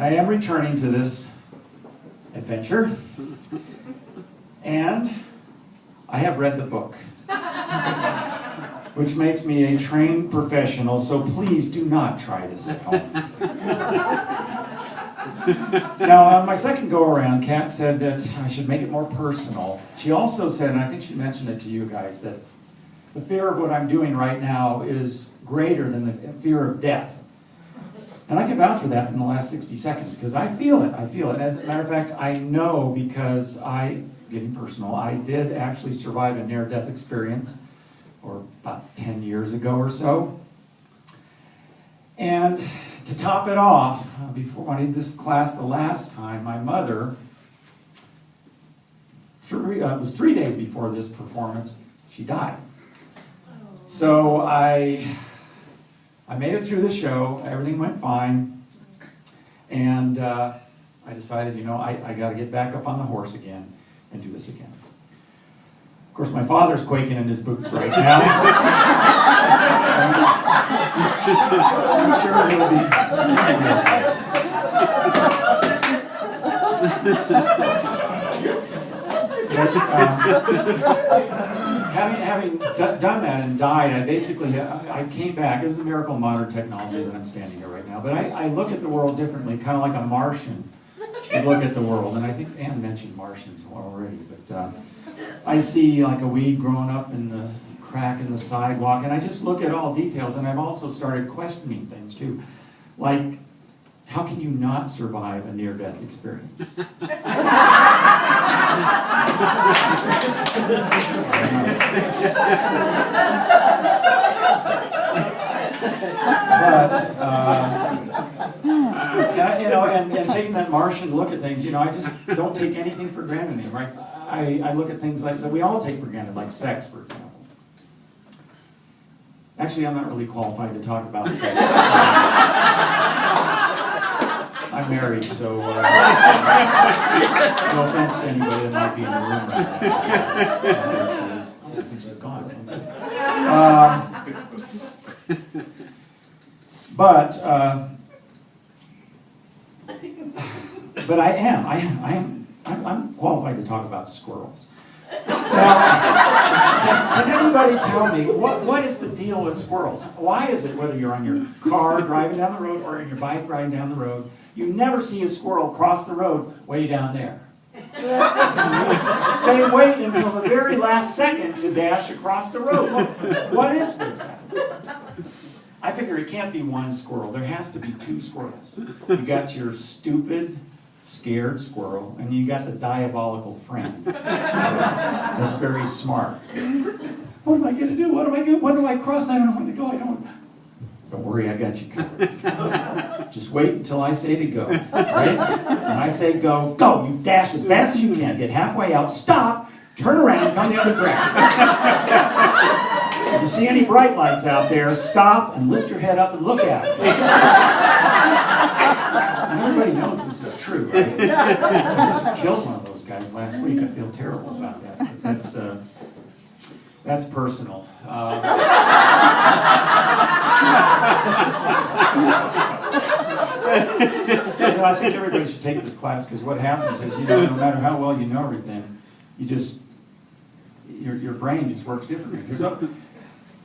I am returning to this adventure, and I have read the book, which makes me a trained professional, so please do not try this at home. Now, on my second go-around, Kat said that I should make it more personal. She also said, and I think she mentioned it to you guys, that the fear of what I'm doing right now is greater than the fear of death. And I can vouch for that in the last 60 seconds, because I feel it. I feel it. As a matter of fact, I know because getting personal, I did actually survive a near-death experience, or about 10 years ago or so. And to top it off, before I did this class the last time, my mother, it was 3 days before this performance, she died. So I made it through the show, everything went fine, and I decided, I got to get back up on the horse again and do this again. Of course, my father's quaking in his boots right now. I'm sure he'll be. Having done that and died, I came back. It was a miracle of modern technology that I'm standing here right now. But I look at the world differently, kind of like a Martian would look at the world. And I think Ann mentioned Martians already, but I see like a weed growing up in the crack in the sidewalk, and I just look at all details, and I've also started questioning things too. Like, how can you not survive a near-death experience? And taking that Martian look at things, I just don't take anything for granted anymore. Right? I look at things like that we all take for granted, like sex, for example. Actually, I'm not really qualified to talk about sex. I'm married, so no offense to anybody that might be in the room right now. I think she's gone. But I'm qualified to talk about squirrels. Now, can anybody tell me, what is the deal with squirrels? Why is it, whether you're on your car driving down the road or in your bike riding down the road, you never see a squirrel cross the road way down there? They wait until the very last second to dash across the road. What is with that? I figure it can't be one squirrel. There has to be two squirrels. You got your stupid, scared squirrel, and you got the diabolical friend that's very smart. What am I going to do? What am I going to do? When do I cross? I don't know when to go. Don't worry, I got you covered. Just wait until I say to go. Right? When I say go, go. You dash as fast as you can. Get halfway out. Stop. Turn around. Come the other direction. If you see any bright lights out there, stop and lift your head up and look at it. Everybody knows this is true, right? I just killed one of those guys last week. I feel terrible about that. But that's personal. I think everybody should take this class, because what happens is, no matter how well you know everything, your brain just works differently. Because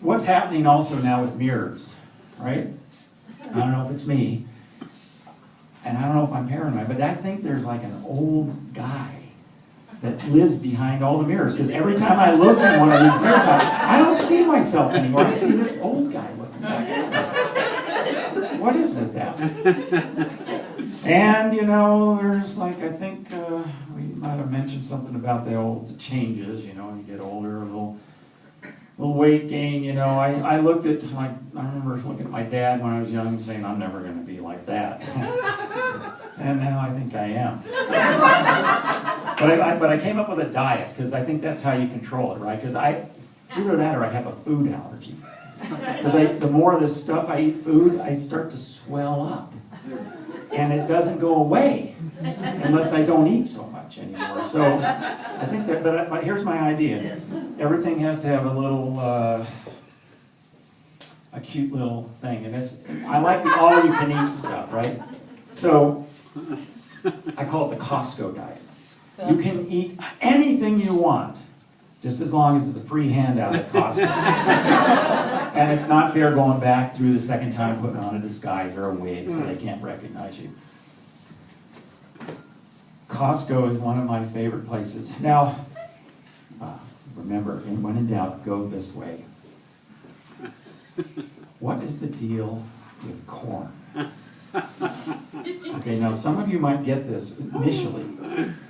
what's happening also now with mirrors, right? I don't know if it's me, and I don't know if I'm paranoid, but I think there's like an old guy that lives behind all the mirrors, because every time I look in one of these mirrors, I don't see myself anymore. I see this old guy looking back at me. What is with that? And, there's like, I think we might have mentioned something about the old changes, you get older, a little weight gain, I looked at, I remember looking at my dad when I was young and saying, I'm never going to be like that. And now I think I am. But I came up with a diet, because I think that's how you control it, right? Because it's either that or I have a food allergy. Because the more of this stuff I eat food, I start to swell up. And it doesn't go away unless I don't eat so much anymore. So I think that, but here's my idea. Everything has to have a little, a cute little thing. And I like the all-you-can-eat stuff, right? So I call it the Costco diet. You can eat anything you want, just as long as it's a free handout at Costco. And it's not fair going back through the second time putting on a disguise or a wig so they can't recognize you. Costco is one of my favorite places. Now, remember, when in doubt, go this way. What is the deal with corn? Okay, now some of you might get this initially,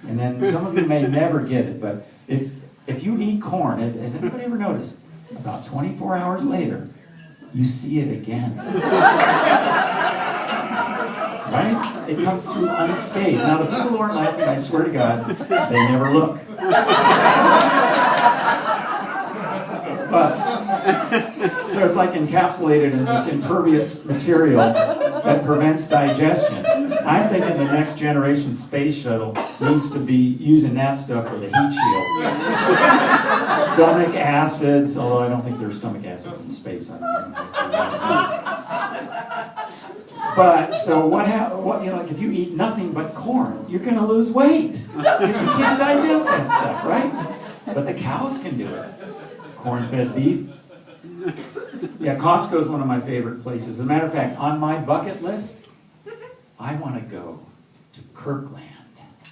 and then some of you may never get it, but if you eat corn, has anybody ever noticed, about 24 hours later, you see it again. Right? It comes through unscathed. Now the people who aren't laughing, I swear to God, they never look. But, so it's like encapsulated in this impervious material that prevents digestion. I'm thinking the next generation space shuttle needs to be using that stuff for the heat shield. Stomach acids, although I don't think there's stomach acids in space. But, so what you know, like if you eat nothing but corn, you're going to lose weight. Because you can't digest that stuff, right? But the cows can do it. Corn-fed beef. Yeah, Costco is one of my favorite places. As a matter of fact, on my bucket list, I want to go to Kirkland.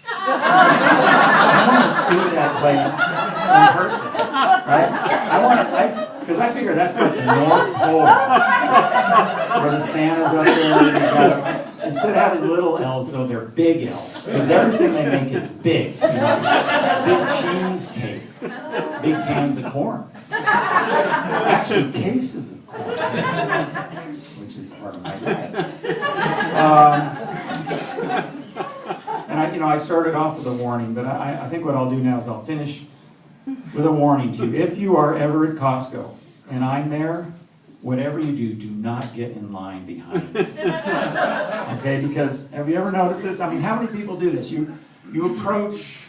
I want to see that place in person, right? Because I figure that's like the North Pole, where the Santa's up there. Instead of having little elves, though, they're big elves, because everything they make is big. You know, big cheesecake, big cans of corn, actually cases of corn, which is part of my diet. And I started off with a warning, but I think what I'll do now is I'll finish with a warning to you. If you are ever at Costco and I'm there, whatever you do, do not get in line behind me. Okay, because have you ever noticed this? I mean, how many people do this? You approach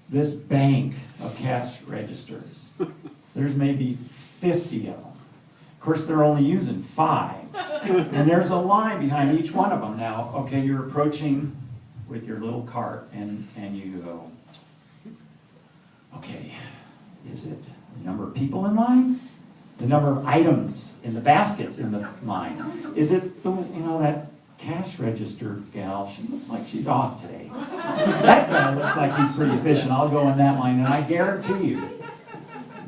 this bank of cash registers. There's maybe 50 of them. Of course, they're only using 5. And there's a line behind each one of them. Now, okay, you're approaching with your little cart, and you go, okay, is it the number of people in line? The number of items in the baskets in the line? Is it that cash register gal? She looks like she's off today. That guy looks like he's pretty efficient. I'll go in that line, and I guarantee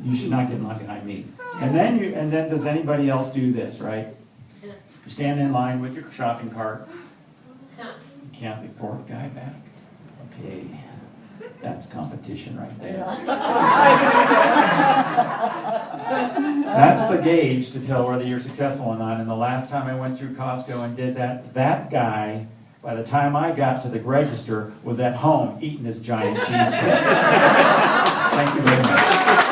you should not get in line behind me. And then does anybody else do this, right? You stand in line with your shopping cart. You count the 4th guy back. Okay, that's competition right there. That's the gauge to tell whether you're successful or not. And the last time I went through Costco and did that guy, by the time I got to the register, was at home eating this giant cheesecake. Thank you very much.